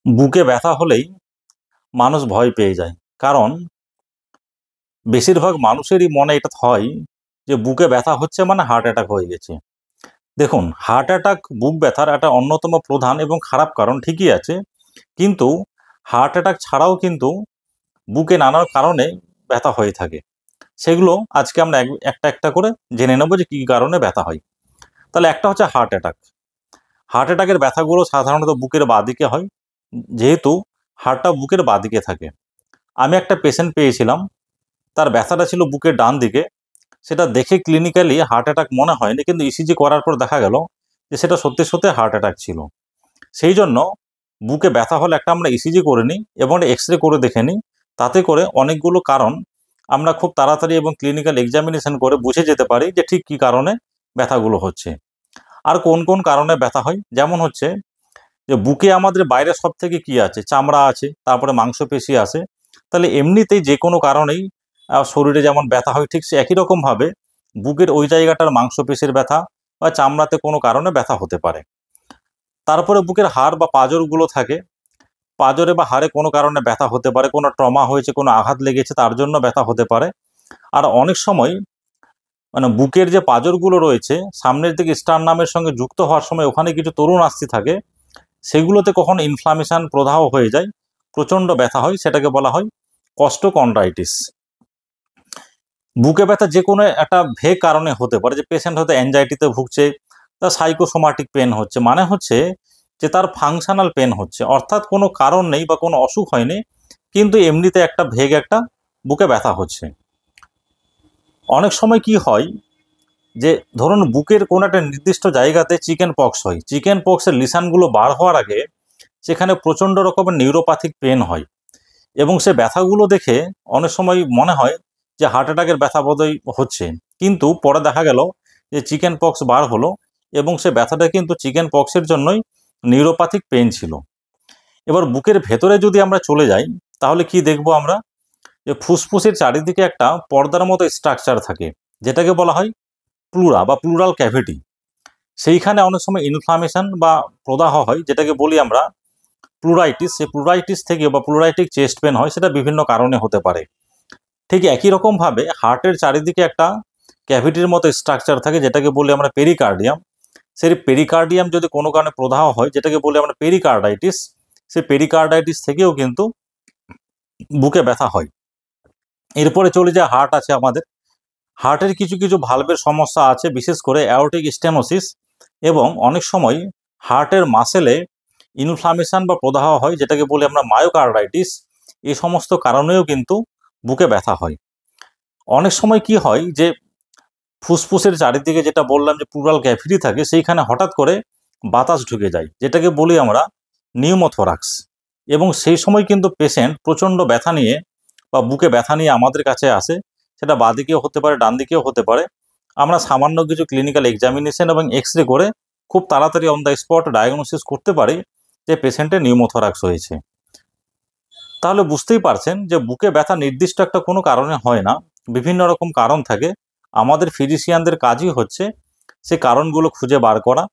বুকে ব্যথা হলেই মানুষ ভয় পেয়ে যায়। কারণ বেশিরভাগ মানুষেরই মনে এটা হয় যে বুকে ব্যথা হচ্ছে মানে হার্ট অ্যাটাক হয়ে গেছে। দেখুন, হার্ট অ্যাটাক বুক ব্যথার একটা অন্যতম প্রধান এবং খারাপ কারণ ঠিকই আছে, কিন্তু হার্ট অ্যাটাক ছাড়াও কিন্তু বুকে নানা কারণে ব্যথা হয়ে থাকে। সেগুলো আজকে আমরা একটা একটা করে জেনে নেব যে কী কারণে ব্যথা হয়। তাহলে একটা হচ্ছে হার্ট অ্যাটাক। হার্ট অ্যাটাকের ব্যথাগুলো সাধারণত বুকের বাঁদিকে হয়, যেহেতু হার্টটা বুকের বাঁদিকে থাকে। আমি একটা পেশেন্ট পেয়েছিলাম, তার ব্যথাটা ছিল বুকের ডান দিকে। সেটা দেখে ক্লিনিক্যালি হার্ট অ্যাটাক মনে হয়নি, কিন্তু ইসিজি করার পর দেখা গেল যে সেটা সত্যি সত্যি হার্ট অ্যাটাক ছিল। সেই জন্য বুকে ব্যথা হলে একটা আমরা ইসিজি করে নিই এবং এক্স রে করে দেখে নিই। তাতে করে অনেকগুলো কারণ আমরা খুব তাড়াতাড়ি এবং ক্লিনিক্যাল এক্সামিনেশন করে বুঝে যেতে পারি যে ঠিক কী কারণে ব্যথাগুলো হচ্ছে আর কোন কোন কারণে ব্যথা হয়। যেমন হচ্ছে যে বুকে আমাদের বাইরে সব থেকে কী আছে, চামড়া আছে, তারপরে মাংসপেশি আছে। তাহলে এমনিতেই যে কোনো কারণেই শরীরে যেমন ব্যথা হয়, ঠিক সে একই রকমভাবে বুকের ওই জায়গাটার মাংসপেশির ব্যথা বা চামড়াতে কোনো কারণে ব্যথা হতে পারে। তারপরে বুকের হাড় বা পাঁজরগুলো থাকে, পাঁজরে বা হাড়ে কোনো কারণে ব্যথা হতে পারে, কোনো ট্রমা হয়েছে, কোনো আঘাত লেগেছে তার জন্য ব্যথা হতে পারে। আর অনেক সময় বুকের যে পাঁজরগুলো রয়েছে সামনের দিকে স্টারনামের সঙ্গে যুক্ত হওয়ার সময় ওখানে কিছু তরুণ আস্থি থাকে, সেগুলোতে কখনো ইনফ্লামেশন প্রদাহ হয়ে যায়, প্রচণ্ড ব্যথা হয়, সেটাকে বলা হয় কস্টোকন্ড্রাইটিস। বুকে ব্যথা যে কোনো একটা ভেগ কারণে হতে পারে, যে পেশেন্ট হয়তো অ্যাংজাইটিতে ভুগছে, তার সাইকোসোমাটিক পেন হচ্ছে, মানে হচ্ছে যে তার ফাংশনাল পেন হচ্ছে, অর্থাৎ কোনো কারণ নেই বা কোনো অসুখ হয়নি, কিন্তু এমনিতে একটা ভেগ একটা বুকে ব্যথা হচ্ছে। অনেক সময় কি হয় যে ধরুন বুকের কোনো একটা নির্দিষ্ট জায়গাতে চিকেন পক্স হয়, চিকেন পক্সের লিশানগুলো বার হওয়ার আগে সেখানে প্রচণ্ড রকমের নিউরোপ্যাথিক পেন হয় এবং সে ব্যথাগুলো দেখে অনেক সময় মনে হয় যে হার্ট অ্যাটাকের ব্যথা বোধহয় হচ্ছে, কিন্তু পরে দেখা গেল যে চিকেন পক্স বার হলো এবং সে ব্যথাটা কিন্তু চিকেন পক্সের জন্যই নিউরোপ্যাথিক পেন ছিল। এবার বুকের ভেতরে যদি আমরা চলে যাই তাহলে কি দেখব আমরা, যে ফুসফুসের চারিদিকে একটা পর্দার মতো স্ট্রাকচার থাকে, যেটাকে বলা হয় প্লুরা বা প্লুরাল ক্যাভিটি। সেইখানে অনেক সময় ইনফ্লামেশন বা প্রদাহ হয়, যেটাকে বলি আমরা প্লুরাইটিস। সেই প্লুরাইটিস থেকে বা প্লুরাইটিক চেস্ট পেন হয়, সেটা বিভিন্ন কারণে হতে পারে। ঠিক একই রকমভাবে হার্টের চারিদিকে একটা ক্যাভিটির মতো স্ট্রাকচার থাকে, যেটাকে বলি আমরা পেরিকার্ডিয়াম। সেই পেরিকার্ডিয়াম যদি কোনো কারণে প্রদাহ হয়, যেটাকে বলি আমরা পেরিকার্ডাইটিস, সেই পেরিকার্ডাইটিস থেকেও কিন্তু বুকে ব্যথা হয়। এরপরে চলে যায় হার্ট আছে আমাদের। হার্টের কিছু কিছু ভালভের সমস্যা আছে, বিশেষ করে অ্যাওর্টিক স্টেনোসিস, এবং অনেক সময় হার্টের মাসেলে ইনফ্লামেশন বা প্রদাহ হয়, যেটাকে বলি আমরা মায়োকার্ডাইটিস। এই সমস্ত কারণেও কিন্তু বুকে ব্যথা হয়। অনেক সময় কি হয় যে ফুসফুসের চারিদিকে যেটা বললাম যে প্লুরাল ক্যাভিটি থাকে, সেইখানে হঠাৎ করে বাতাস ঢুকে যায়, যেটাকে বলি আমরা নিউমোথোরাক্স, এবং সেই সময় কিন্তু পেশেন্ট প্রচণ্ড ব্যথা নিয়ে বা বুকে ব্যথা নিয়ে আমাদের কাছে আসে। সেটা বাঁদিকেও হতে পারে, ডান দিকেও হতে পারে। আমরা সামান্য কিছু ক্লিনিক্যাল এক্সামিনেশন এবং এক্স রে করে খুব তাড়াতাড়ি অন দ্য স্পট ডায়াগনোসিস করতে পারি যে পেশেন্টের নিউমোথোরাক্স হয়েছে। তাহলে বুঝতেই পারছেন যে বুকে ব্যথা নির্দিষ্ট একটা কোনো কারণে হয় না, বিভিন্ন রকম কারণ থাকে। আমাদের ফিজিশিয়ানদের কাজই হচ্ছে সে কারণগুলো খুঁজে বার করা,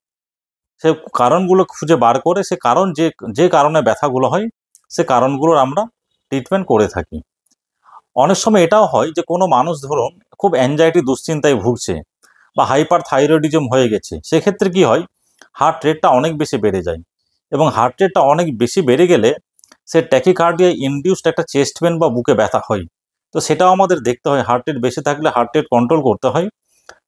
সে কারণগুলো খুঁজে বার করে সে কারণ যে যে কারণে ব্যথাগুলো হয় সে কারণগুলোর আমরা ট্রিটমেন্ট করে থাকি। অনেক সময় এটাও হয় যে কোনো মানুষ ধরুন খুব অ্যাংজাইটি দুশ্চিন্তায় ভুগছে বা হাইপার থাইরয়েডিজম হয়ে গেছে, সেক্ষেত্রে কি হয়, হার্ট রেটটা অনেক বেশি বেড়ে যায়, এবং হার্ট রেটটা অনেক বেশি বেড়ে গেলে সে ট্যাকিকার্ডিয়া ইনডিউসড একটা চেস্ট পেন বা বুকে ব্যথা হয়। তো সেটাও আমাদের দেখতে হয়, হার্ট রেট বেশি থাকলে হার্ট রেট কন্ট্রোল করতে হয়।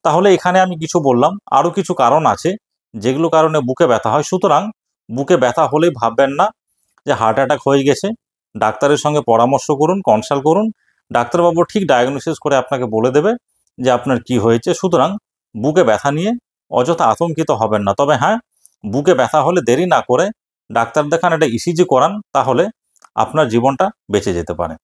তাহলে এখানে আমি কিছু বললাম, আরও কিছু কারণ আছে যেগুলো কারণে বুকে ব্যথা হয়। সুতরাং বুকে ব্যথা হলেই ভাববেন না যে হার্ট অ্যাটাক হয়ে গেছে। ডাক্তারের সঙ্গে পরামর্শ করুন, কনসাল্ট করুন। ডাক্তারবাবু ঠিক ডায়াগনোসিস করে আপনাকে বলে দেবে যে আপনার কি হয়েছে। সুতরাং বুকে ব্যথা নিয়ে অযথা আতঙ্কিত হবেন না। তবে হ্যাঁ, বুকে ব্যথা হলে দেরি না করে ডাক্তার দেখান, একটা ইসিজি করান, তাহলে আপনার জীবনটা বেঁচে যেতে পারে।